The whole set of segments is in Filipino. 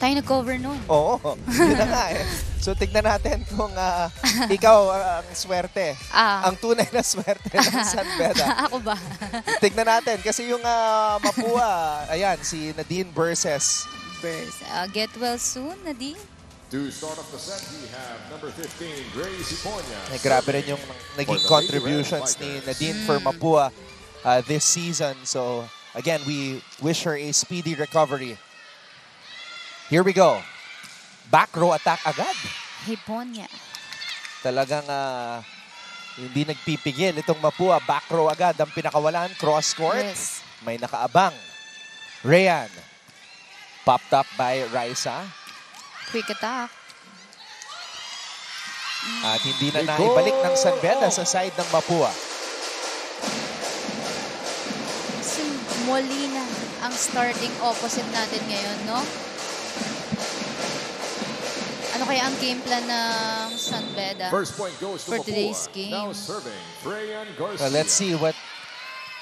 Tayo nag-cover nun. Oo, yun na nga eh. So tignan natin kung ikaw ang swerte. Ang tunay na swerte ng San Beda. Ako ba? Tignan natin kasi yung Mapua, ayan, si Nadine versus. Get well soon, Nadine. To start off the set, we have number 15, Grace Iponya. Grabe rin yung naging contributions ni Nadine for Mapua this season. So again, we wish her a speedy recovery. Here we go. Back row attack agad. Iponya. Talagang hindi nagpipigil itong Mapua. Back row agad ang pinakawalan. Cross court. Yes. May nakaabang. Rayan. Popped up by Raisa. Quick attack. At hindi na naibalik ng San Beda sa side ng Mapua. Si Molina ang starting opposite natin ngayon, no? Ano kaya ang game plan ng San Beda for today's game? Now serving, Freyan Garcia. Let's see what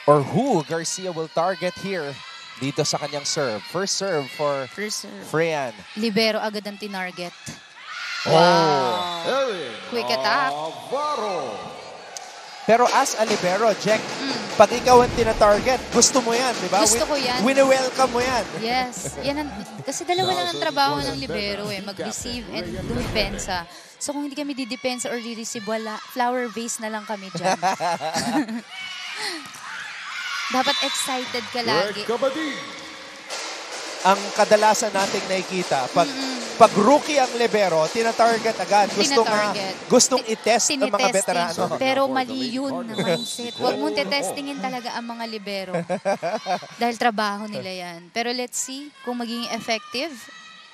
or who Garcia will target here dito sa kanyang serve. First serve for Freyan. Libero agad ang tinarget. Wow! Quick attack. Pero as a libero, Jack, pag ikaw ang tina-target, gusto mo yan, di ba? Gusto ko yan. Wini-welcome mo yan. Yes. Yan kasi dalawa lang ang trabaho ng libero eh. Mag-receive and dumipensa. So kung hindi kami didepensa or di-receive, wala. Flower vase na lang kami dyan. Dapat excited ka lagi. Ang kadalasan nating nakikita, pag rookie ang libero, tina-target agad. Gustong i-test ang mga veterano. Pero mali yun na mindset. Huwag mong testingin talaga ang mga libero. Dahil trabaho nila yan. Pero let's see kung magiging effective.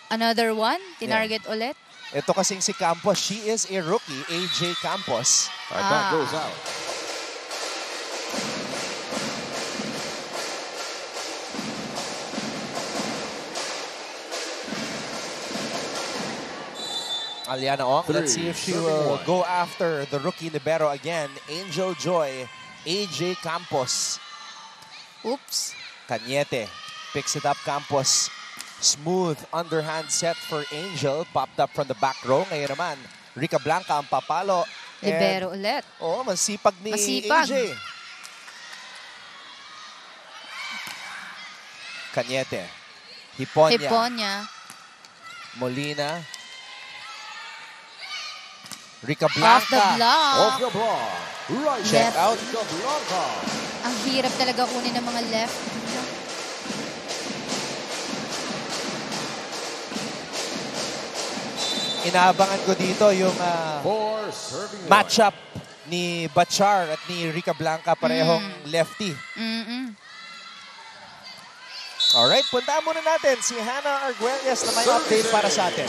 Another one, tinarget ulit. Ito kasing si Campos, she is a rookie, AJ Campos. That goes out. Aliana Ong, let's see if she will go after the rookie libero again. Angel Joy, AJ Campos. Oops. Cañete picks it up. Campos, smooth underhand set for Angel. Popped up from the back row. Ngayon naman, Rica Blanca ang papalo. Libero ulit. Oh, masipag ni AJ. Cañete. Iponya. Molina. Rica Blanca. Off the block. Right. Check out. Rica Blanca. Ang hirap talaga kunin ng mga left. Inaabangan ko dito yung matchup ni Bachar at ni Rica Blanca. Parehong lefty. Alright, puntaan muna natin si Hannah Arguelles na may update para sa atin.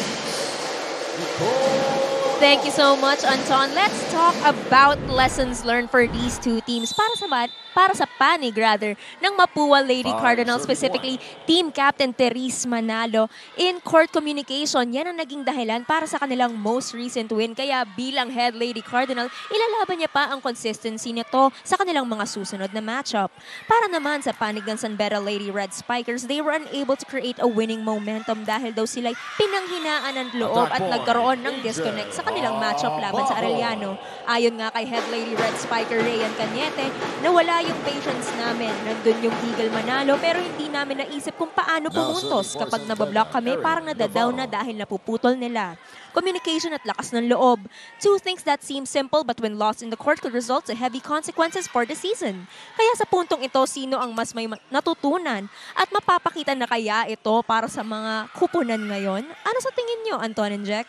Thank you so much, Anton. Let's talk about lessons learned for these two teams para sa panig ng Mapua Lady Cardinals, specifically Team Captain Therese Manalo. In court communication, yan ang naging dahilan para sa kanilang most recent win. Kaya bilang head Lady Cardinal, ilalaban niya pa ang consistency nito sa kanilang mga susunod na matchup. Para naman sa panig ng San Beda Lady Red Spikers, they were unable to create a winning momentum dahil daw sila'y pinanghinaan ng loob at nagkaroon ng disconnect sa kanilang matchup laban sa Arellano. Ayon nga kay head Lady Red Spiker Rayan Cañete, nawala yung patience namin. Nandun yung Eagle Manalo pero hindi namin naisip kung paano pumuntos. Kapag nabablock kami, parang nadadown na dahil napuputol nila. Communication at lakas ng loob. Two things that seem simple but when lost in the court could result to heavy consequences for the season. Kaya sa puntong ito, sino ang mas may natutunan? At mapapakita na kaya ito para sa mga kupunan ngayon? Ano sa tingin nyo, Anton and Jack?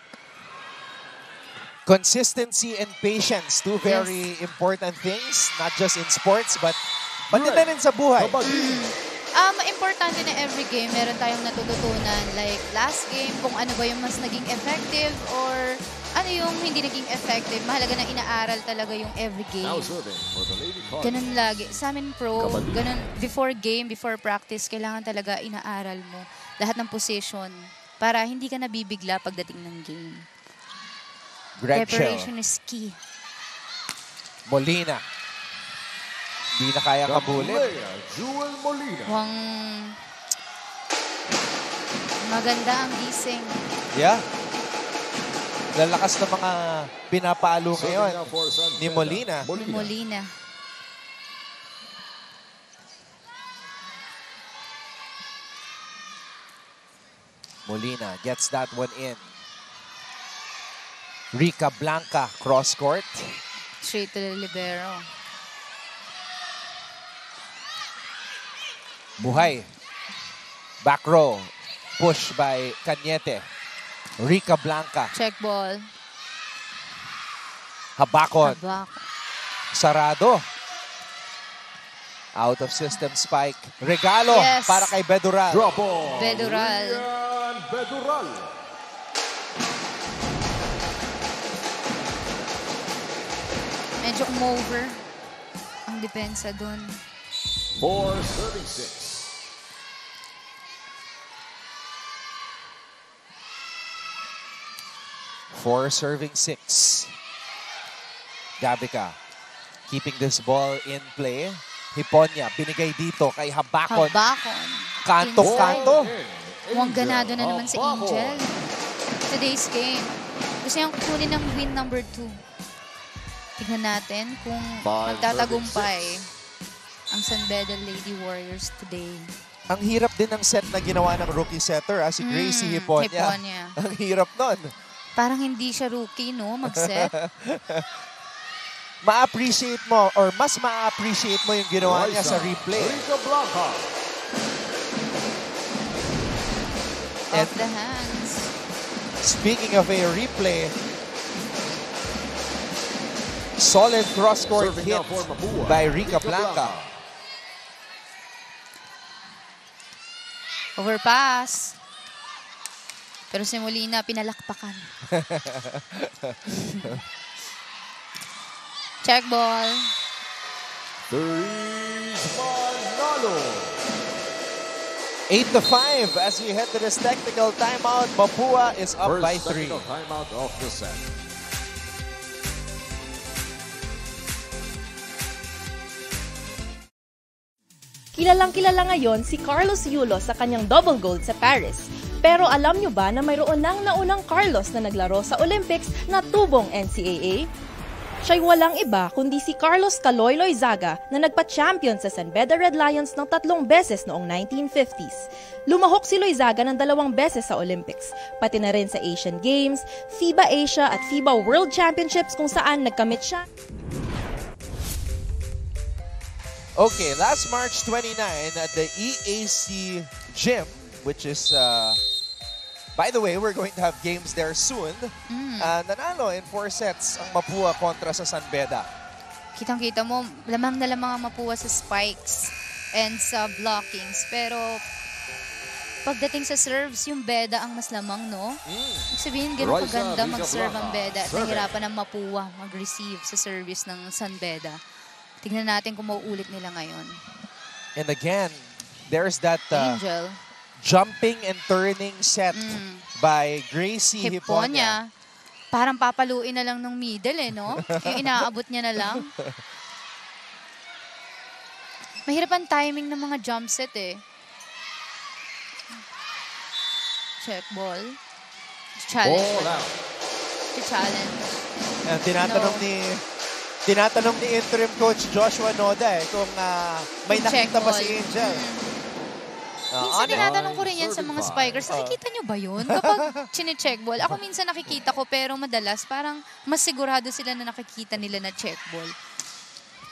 Consistency and patience, two very important things, not just in sports, but din na rin sa buhay. Importante na every game, meron tayong natututunan. Like last game, kung ano ba yung mas naging effective or ano yung hindi naging effective. Mahalaga na inaaral talaga yung every game. Ganun lagi. Sa amin pro, ganun, before game, before practice, kailangan talaga inaaral mo lahat ng position para hindi ka nabibigla pagdating ng game. Preparation is key. Molina. Hindi na kaya kabulin. Maganda ang gising. Yeah. Lalakas na mga pinapalo ngayon ni Molina. Molina. Molina gets that one in. Rica Blanca cross court. Straight to the libero. Buhay. Back row. Push by Cañete. Rica Blanca. Check ball. Habakon. Habak. Sarado. Out of system spike. Regalo Yes. para kay Bedural. Drop ball. Bedural. Rian Bedural. Medyo umover ang depensa doon. For serving 6. For serving 6. Gabica keeping this ball in play. Hiponya binigay dito kay Habakon. Habakon. Kanto-kanto. Mukhang ganado na naman si Angel. Today's game. Gusto niyang kunin ng win number 2. Tignan natin kung magtatagumpay ang San Beda Lady Warriors today. Ang hirap din ng set na ginawa ng rookie setter, si Gracie Hiponya. Hiponya. Ang hirap nun. Parang hindi siya rookie, no? Mag-set. Ma-appreciate mo or mas ma-appreciate mo yung ginawa niya sa replay. Rica Blanca. Off the hands. Speaking of a replay, solid cross-court Serving hit now for Mapua. by Rica Blanca. Overpass. Pero si Molina, pinalakpakan. Check ball. Therese Manalo. 8-5 as we head to this technical timeout. Mapua is up First by 3. technical timeout of the set. Kilalang-kilala ngayon si Carlos Yulo sa kanyang double gold sa Paris. Pero alam nyo ba na mayroon nang naunang Carlos na naglaro sa Olympics na tubong NCAA? Siya'y walang iba kundi si Carlos Caloy Loizaga na nagpa-champion sa San Beda Red Lions ng 3 beses noong 1950s. Lumahok si Loizaga ng 2 beses sa Olympics, pati na rin sa Asian Games, FIBA Asia at FIBA World Championships kung saan nagkamit siya. Okay, last March 29 at the EAC Gym, which is, by the way, we're going to have games there soon. Nanalo in 4 sets ang Mapua kontra sa San Beda. Kitang-kita mo, lamang na lamang ang Mapua sa spikes and sa blockings. Pero pagdating sa serves, yung Beda ang mas lamang, no? Ibig sabihin, ganun Raisa kaganda Villa mag-serve ang Blanca. Beda at Serving. nahirapan ang Mapua mag-receive sa service ng San Beda. Tignan natin kung mauulit nila ngayon. And again, there's that Angel. jumping and turning set by Gracie Hiponya. Hiponya. Parang papaluin na lang ng middle, no? Yung inaabot niya na lang. Mahirap ang timing ng mga jump set, Check ball. Challenge. Ball out. Challenge. Tinatanong ni interim coach Joshua Noda kung may Check nakita pa ball. si Angel. Minsan tinatanong ko rin yan sa mga spikers, nakikita nyo ba yun? Kapag chine-check ball, ako minsan nakikita ko pero madalas parang mas sigurado sila na nakikita nila na check ball.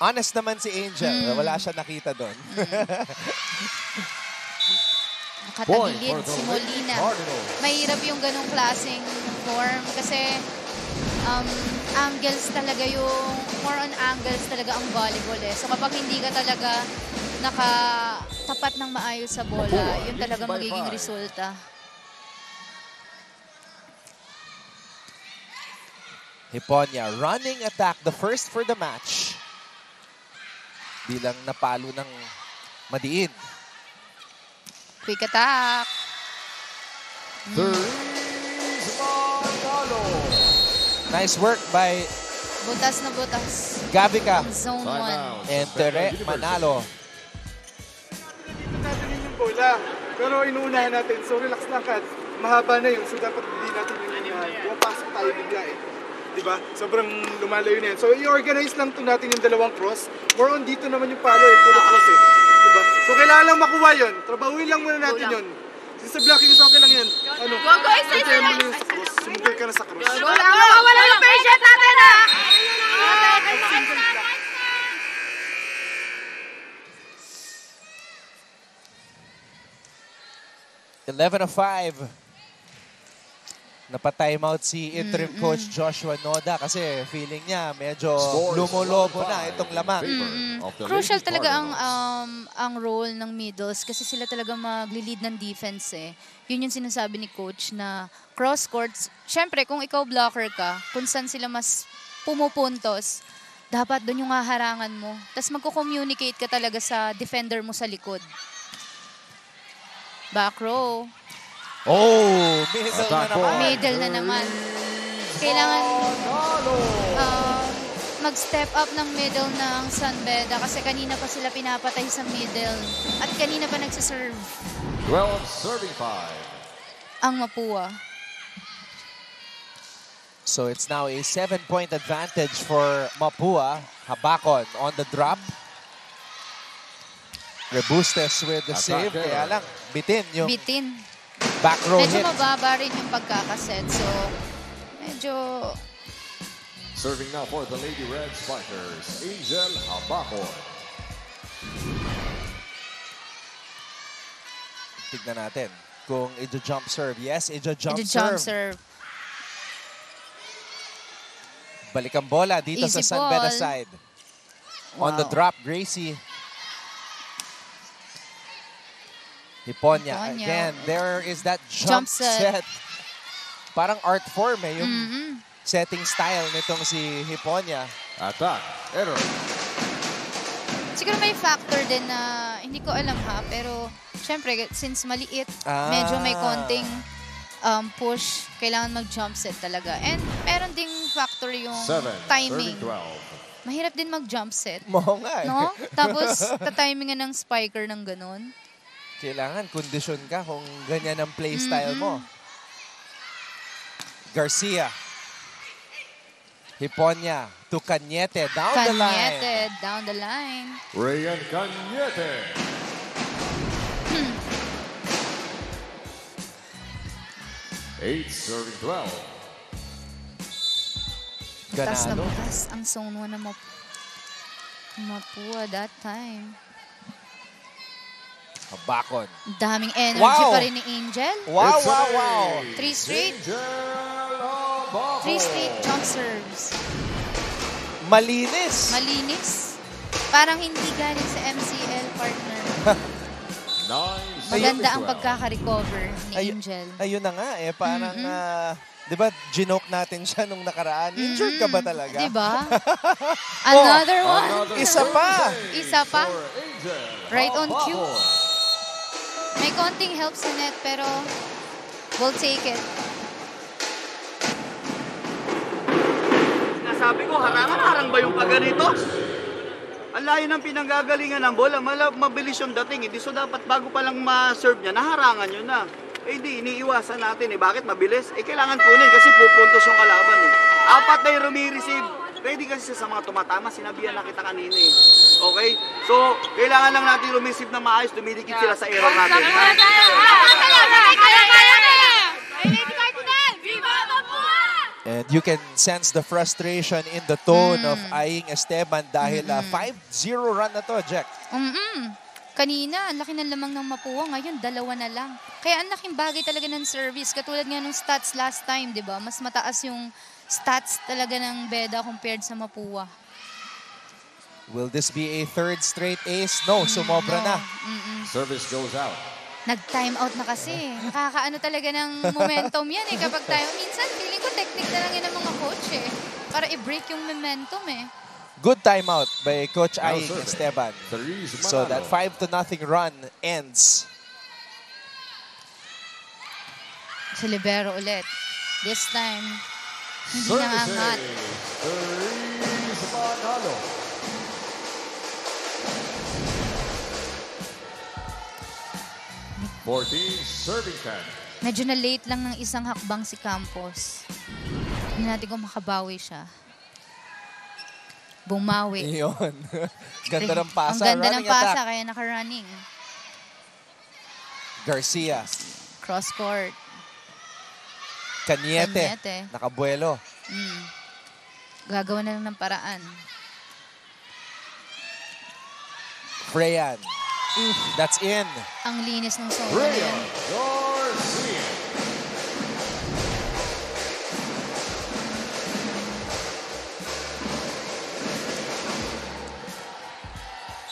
Honest naman si Angel. Wala siya nakita doon. Nakatagilid si Molina. Mahirap yung ganong klaseng form kasi angles talaga yung, more on angles talaga ang volleyball So kapag hindi ka talaga nakatapat ng maayos sa bola, yun talaga magiging resulta. Hiponya running attack, the first for the match. Bilang napalo ng madiin. Quick attack. Therese Manalo. Nice work by Butas na butas. Gabica Zone 1. Timeout. and Tere Manalo. Natin yung bola. Pero inuunahan natin. So relax lang, Kat. Mahaba na yun. So dapat hindi natin yung pasok tayo bigla eh. Diba? Sobrang lumalayo na yan. So i-organize lang to natin yung dalawang cross. More on dito naman yung palo eh. Puro cross eh. Diba? So kailangan lang makuha yun. Trabahuin lang muna natin yun. Sa blocking is okay lang yan. Ano? Go, Kaya mo lang sa cross. Sumugay ka na sa cross. Wala yung patient natin ha! 11-5. Napa-timeout si interim coach Joshua Noda kasi feeling niya medyo lumolobo na itong lamang. Crucial talaga ang role ng middles kasi sila talaga magli-lead ng defense eh. Yun yung sinasabi ni coach na cross courts, syempre kung ikaw blocker ka, kung saan sila mas pumupuntos, dapat doon yung haharangan mo. Tapos magko-communicate ka talaga sa defender mo sa likod. Back row. Oh, middle na naman. Middle na naman. Kailangan mag-step up ng middle ng San Beda kasi kanina pa sila pinapatay sa middle. At kanina pa nagsiserve 12 serving 5. ang Mapua. So it's now a 7-point advantage for Mapua. Habakon on the drop. Rebustes with the save. Kaya lang, bitin yung back row Medyo hit. mababa rin yung pagkakaset. So, medyo... Serving now for the Lady Red Spikers, Angel Habakon. Tignan natin kung i-jump serve. Yes, i-jump serve. Balik ang bola dito Easy sa San Beda ball. side. On the drop, Gracie. Hiponya. Again, there is that jump set. Parang art form eh, yung setting style nitong si Hiponya. Attack, error. Siguro may factor din na hindi ko alam ha, pero syempre, since maliit, medyo may konting push, kailangan mag-jump set talaga. And meron ding factor yung timing. Mahirap din mag-jump set. Oo nga eh. No? Tapos, tatimingan ng spiker ng ganun. Kailangan kondisyon ka kung ganyan ang play style mo. Garcia. Hiponya to Cañete down the line. Cañete down the line. Rayan Cañete. Eight serving 12. Butas na Ganado. butas ang zone 1 na Mapua that time. Habakon. Daming energy Wow. pa rin ni Angel. Wow, wow, wow. 3 straight. Angel Habakon. 3 straight jump serves. Malinis. Malinis. Parang hindi galing sa MCL partner. 9 Maganda ang 12. pagkaka-recover ni Angel. Ayun na nga eh. Parang, di ba, ginoke natin siya nung nakaraan. Injured ka ba talaga? Diba? Another one. Isa pa. Isa pa. For Angel Right on cue. Habakon. May konting help sa net pero we'll take it. Nasabi ko, harang-harang ba yung pagganito? Ang layo ng pinanggagalingan ng bola, mabilis yung dating. Hindi so dapat bago pa lang ma-serve niya, naharangan nyo na. Eh di, iniiwasan natin eh. Bakit mabilis? Eh kailangan kunin kasi pupuntos yung kalaban eh. Apat na yung rumi-receive. Ready kasi sa mga tumatama, sinabihan na kita kanina eh. Okay? So, kailangan lang natin rumisip na maayos, dumidikit sila sa error natin. And you can sense the frustration in the tone of Aing Esteban dahil 5-0 run na to, Jack. Kanina, ang laki ng lamang ng Mapua. Ngayon, 2 na lang. Kaya ang laking bagay talaga ng service. Katulad nga nung stats last time, di ba? Mas mataas yung stats talaga ng Beda compared sa Mapua. Will this be a third straight ace? No, sumobra na. Service goes out. Nag-time out na kasi. Nakakaano talaga ng momentum yan eh. Kapag tayo, minsan, feeling ko technique na lang yun ng mga coach eh. Para i-break yung momentum eh. Good timeout by Coach Now Aing serving, Esteban. Therese So Manalo. that 5-0 run ends. Si Libero ulit. This time, hindi nangangat. Therese Manalo. 14 serving time. Medyo na late lang ng isang hakbang si Campos. Hindi natin kung makabawi siya. Bumawi. Iyon. Ganda ng pasa. Ang ganda ng Running pasa, attack. kaya naka-running. Garcia. Cross court. Cañete. Cañete. Nakabuelo. Gagawa na lang ng paraan. Freyan. That's in. Ang linis ng solo na Rhea yan. Garcia.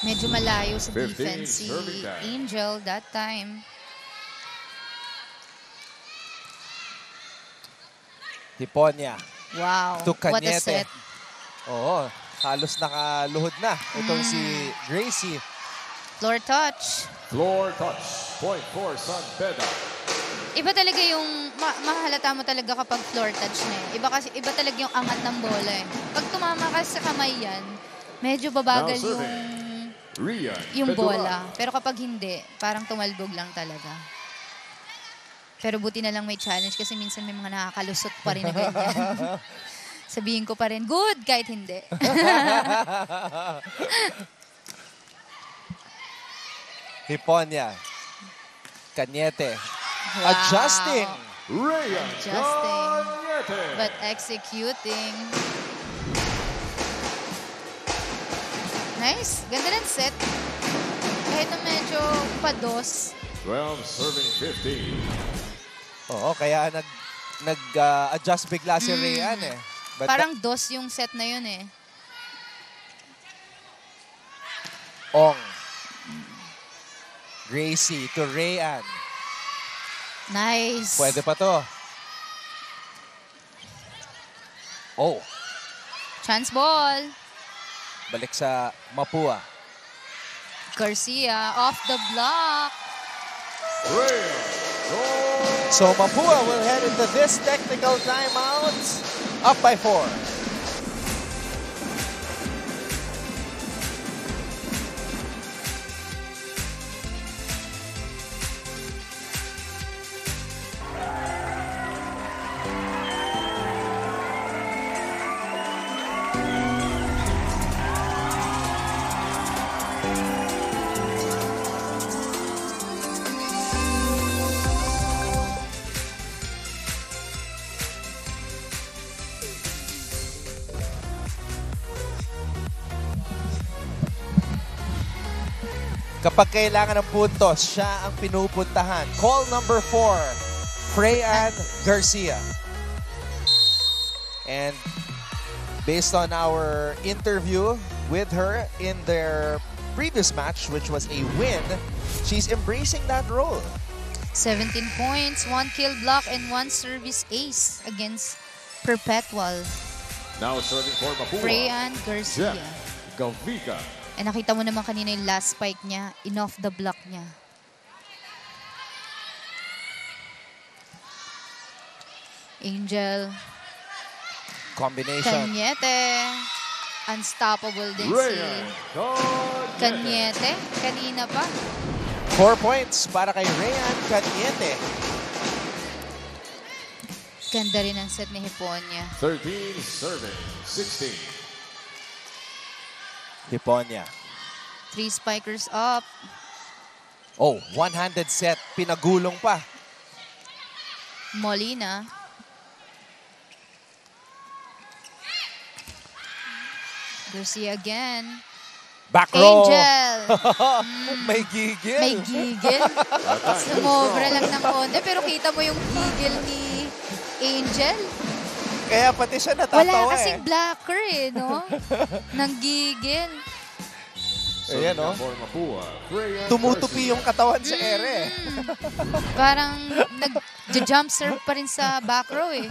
Medyo malayo sa 15 defense si serving time. Angel that time. Hiponya. Wow, To what a Cañete. set. Oo. Halos nakaluhod na. Itong si Gracie. Floor touch. Floor touch. Point for San Beda. Iba talaga yung, mahalata mo talaga kapag floor touch na eh. Iba talaga yung angat ng bola eh. Pag tumama ka sa kamay yan, medyo babagal Now serving. Rhea yung Pedura. bola. Pero kapag hindi, parang tumalbog lang talaga. Pero buti na lang may challenge kasi minsan may mga nakakalusot pa rin na ganyan. Sabihin ko pa rin, good, kahit hindi. Hiponya. Cañete. Wow. Adjusting. Rhea Adjusting. Cañete. But executing. Nice. Ganda ng set. Kahit na medyo pados. 12 serving 15. Oo, kaya nag-adjust bigla si Rheyan eh. But Parang dos yung set na yun eh. Ong. Gracie to Rheyan. Nice. Pwede pa to. Oh, Chance ball. balik sa Mapua. Garcia off the block. Rhea Garcia. So Mapua will head into this technical timeout up by 4. Kapag kailangan ng puntos, siya ang pinupuntahan. Call number 4, Freyan Garcia. And based on our interview with her in their previous match, which was a win, she's embracing that role. 17 points, 1 kill block, and 1 service ace against Perpetual. Now serving for Mapua. Freyan Garcia. Jeff Galvica. Eh, nakita mo naman kanina yung last spike niya, in-off the block niya. Angel. Combination. Cañete. Unstoppable din Rhea si Cañete. Cañete. Kanina pa. 4 points para kay Rheyan Cañete. Ganda rin ang set ni Hiponya. 13 serving 16. Hiponya. 3 spikers up. Oh, one-handed set. Pinagulong pa. Molina. Garcia again. Back row. Angel. May gigil. May gigil. Sumobra lang ng konti. Pero kita mo yung gigil ni Angel. Kaya pati siya natatawa Wala kasing eh. blocker eh, no? Nang gigil. Ayan, Serving oh. for Mapua. Rhea Tumutupi Garcia. yung katawan sa ere. Parang nag-jump serve pa rin sa back row eh.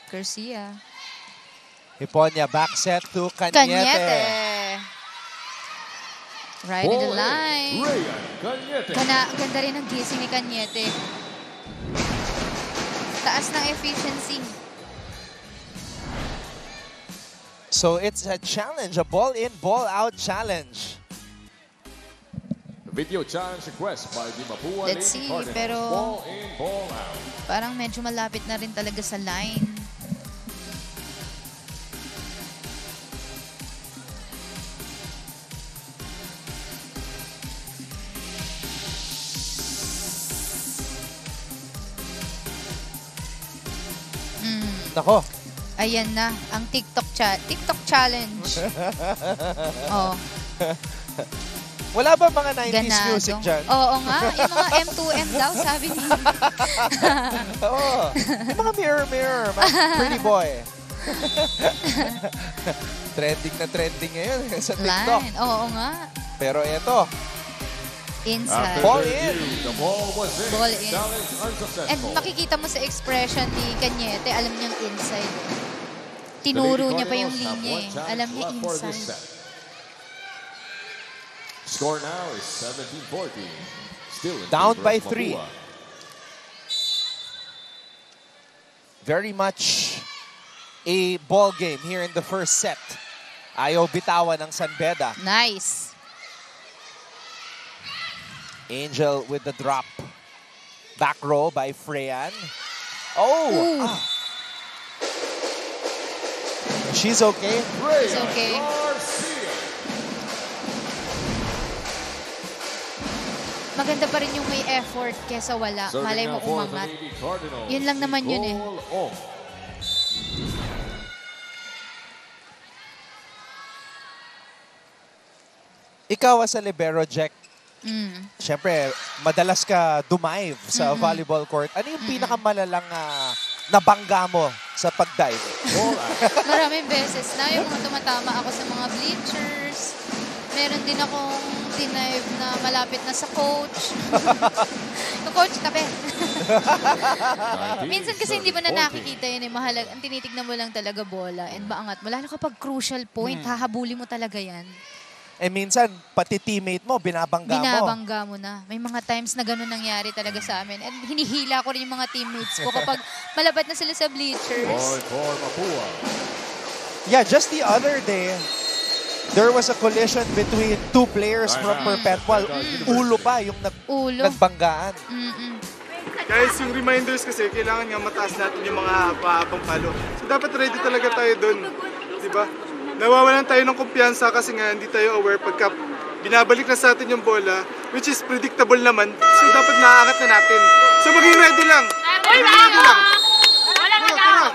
Garcia. Hiponya, back set to Cañete. Cañete. Right in the Ball in. line. Rhea Cañete. Ganda rin ang gising ni Cañete. Taas ng efficiency. So it's a challenge, a ball in, ball out challenge. Video challenge request by the Mapua Let's Lady see, Cardinals. pero Ball in, ball out. parang medyo malapit na rin talaga sa line. Nako. Ayan na, ang TikTok challenge. Oh, Wala ba mga 90s ganado. music dyan? Oo nga, yung mga M2M daw, sabi niya. Oo. Yung mga mirror, mga pretty boy. Trending na trending ngayon sa TikTok. Line, oo nga. Pero eto, Inside. Ball in. The ball was in. Ball in. Challenge unsuccessful. And makikita mo sa expression ni Cañete, alam niyang inside. Tinuro niya pa yung linya eh. Alam niya inside. Score now is 17-14. Still in Down favor by of 3. Mapua. Very much a ball game here in the first set. Ayaw bitawan ng San Beda. Nice. Angel with the drop. Back row by Freyan. Oh! Ooh. Ah. She's okay. It's okay. Garcia. Maganda pa rin yung may effort kesa wala. Serving Malay mo now for the umangat. Lady Cardinals. Yun lang naman yun eh. Nicole Ong. Ikaw as a libero, Jack, syempre, madalas ka dumive sa volleyball court. Ano yung pinakamalalang nabangga mo sa pag-dive? Maraming beses na yung mga tumatama ako sa mga bleachers. Meron din akong dinive na malapit na sa coach. Yung coach, tabi. Minsan kasi hindi mo na nakikita yun eh. Mahalaga. Ang tinitignan mo lang talaga bola and maangat mo. Lalo kapag crucial point, hahabuli mo talaga yan. Eh minsan, pati teammate mo, binabangga mo. Binabangga mo na. May mga times na gano'n nangyari talaga sa amin. And hinihila ko rin yung mga teammates ko kapag malapit na sila sa bleachers. Point for Mapua. Yeah, just the other day, there was a collision between two players from Perpetual. Ulo pa yung Ulo. nagbanggaan. Guys, yung reminders kasi, kailangan nga mataas natin yung mga paabang palo. So dapat ready talaga tayo dun. Diba? Nawawalan tayo ng kumpiyansa kasi nga hindi tayo aware pagka binabalik na sa atin yung bola, which is predictable naman. So dapat naaangat na natin. So maging ready lang. Maging ready lang. Wala na Tara, daw. tara.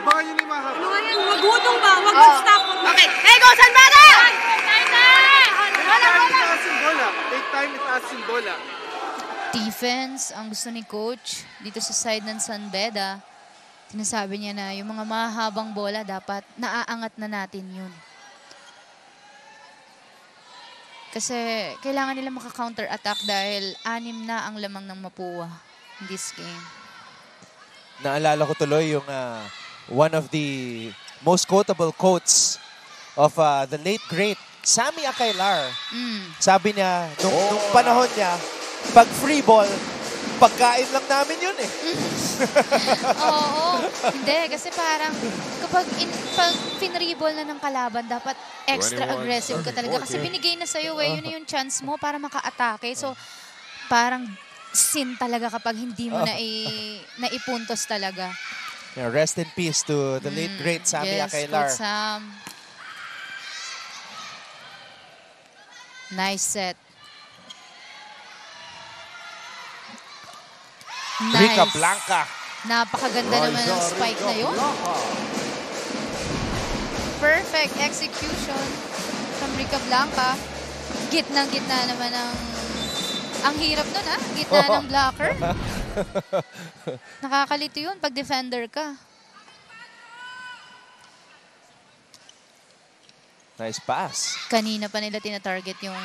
Abangan nyo na yung mahaba. Magutong ba? Wag mag-stop. Okay. Hey, go, San Beda! Itaas yung bola. Take time, itaas yung bola. Defense, ang gusto ni coach dito sa side ng San Beda. Sinasabi niya na yung mga mahabang bola dapat naaangat na natin yun. Kasi kailangan nila maka-counter-attack dahil 6 na ang lamang ng Mapua in this game. Naalala ko tuloy yung one of the most quotable quotes of the late great Sammy Akailar. Sabi niya, nung panahon niya, pag free ball, pagkain lang namin yun eh. Oo. Hindi, kasi parang kapag pag finriball na ng kalaban, dapat extra 21, aggressive ka talaga. Kasi binigay na sa'yo eh. Yun na yung chance mo para maka-atake. So, parang sin talaga kapag hindi mo naipuntos talaga. Yeah, rest in peace to the late great Sammy Akailar. Coach Sam. Nice set. Rica Nice. Blanca. Napakaganda naman ng spike na yun. Perfect execution from Rica Blanca. Gitnang-gitna naman ang hirap nun ha. Gitna ng blocker. Nakakalito yun pag defender ka. Nice pass. Kanina pa nila tinatarget yung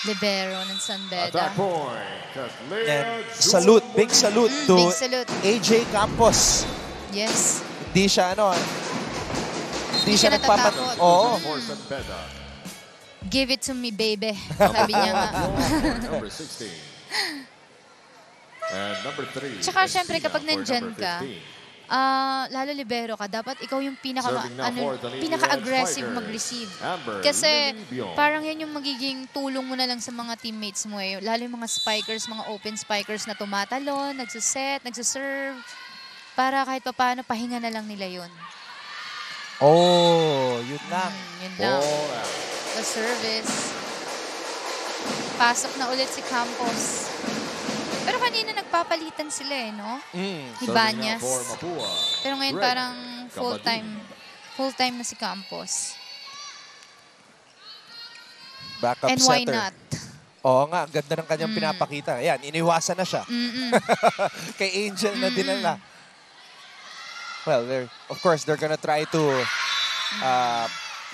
libero ng San At Beda. that point, Kathleen And salute, big salute to Big salute. AJ Campos. Yes. Hindi siya hindi siya natatakot. Oo. for San Beda. Give it to me, baby. Sabi niya nga. Number 16. And number 3. Tsaka syempre kapag nandyan ka, lalo libero ka, dapat ikaw yung Serving now for the Lady pinaka-aggressive Reds mag-receive. Amber Kasi Lilibion. parang yan yung magiging tulong mo na lang sa mga teammates mo eh. Lalo yung mga spikers, mga open spikers na tumatalon, nagsuset, nagsuserve. Para kahit pa paano, pahinga na lang nila yun. Oh, yun lang. Yun lang. Ball out. The service. Pasok na ulit si Campos. Pero kanina nagpapalitan sila eh, no? Serving Ibanyas. now for Mapua. Pero ngayon Red. parang Kabading. full-time na si Campos. Backup And why setter. not? Oo nga, ang ganda ng kanyang pinapakita. Ayan, iniwasan na siya. Kay Angel na dinala. Well, of course, they're gonna try to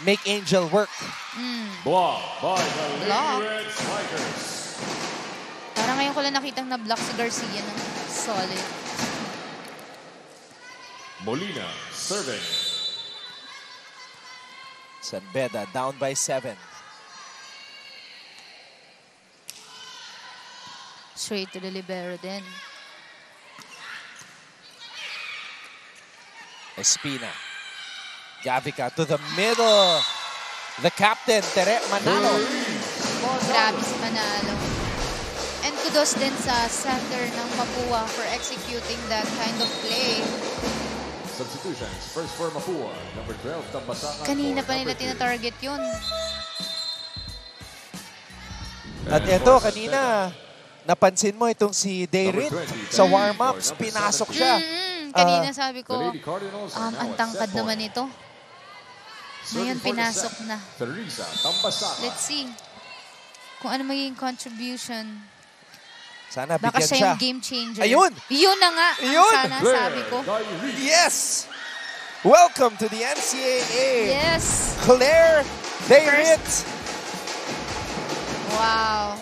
make Angel work. Block by the Lady Block. Red Spikers. Parang ngayon ko lang nakitang na-block si Garcia ng solid. Molina serving. San Beda down by 7. Straight to the libero din. Espina. Gavica to the middle. The captain, Tere Manalo. Grabe si Manalo. And kudos din sa center ng Mapua for executing that kind of play. Substitutions. First for Mapua. Number 12, Tambasangan. Kanina for pa nila number 3. tina-target yun. At And ito, for kanina, napansin mo itong si Dayrit Number 20, sa for warm-ups, number pinasok 17. siya. Kanina sabi The ko, Lady Cardinals are now ang at tangkad set naman point. ito. Serving Ngayon, for the pinasok set. na. Teresa Tambasangan. Let's see kung ano magiging contribution. Sana Baka bigyan siya siya. yung game changer. Ayun! Yun na nga. ang Ayun! Sana sabi ko. Yes! Welcome to the NCAA. Yes. Claire Dayrit. Wow.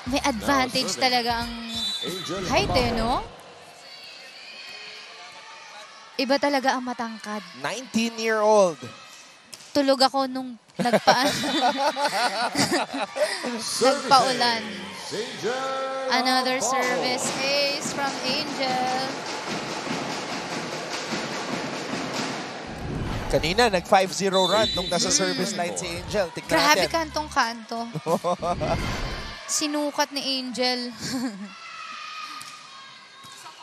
May advantage serving. talaga ang Angel height eh, Habao. no? Iba talaga ang matangkad. 19-year-old. Tulog ako nung nagpaulan. Angel Another Habao. service ace from Angel. Kanina, nag 5-0 run nung nasa service line si Angel. Tignan Grabe natin. kantong-kanto. Sinukat ni Angel.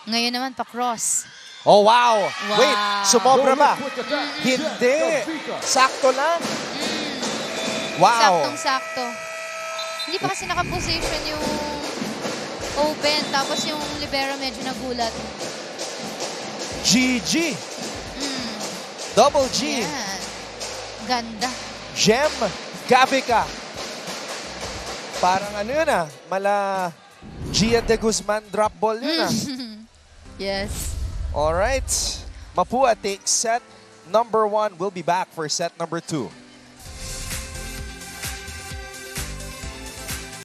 Ngayon naman pa-cross. Oh, wow. Wow. Wait, sumobra ba? Quick attack. Hindi. Gavica. Sakto lang. Wow. Saktong-sakto. Hindi pa kasi nakaposition yung open. Tapos yung libero medyo nagulat. GG. Double G. Yan. Ganda. Gem Gavica. Parang ano yun mala Gia de Guzman drop ball yun Yes. Alright. Mapua takes set number 1. We'll be back for set number 2.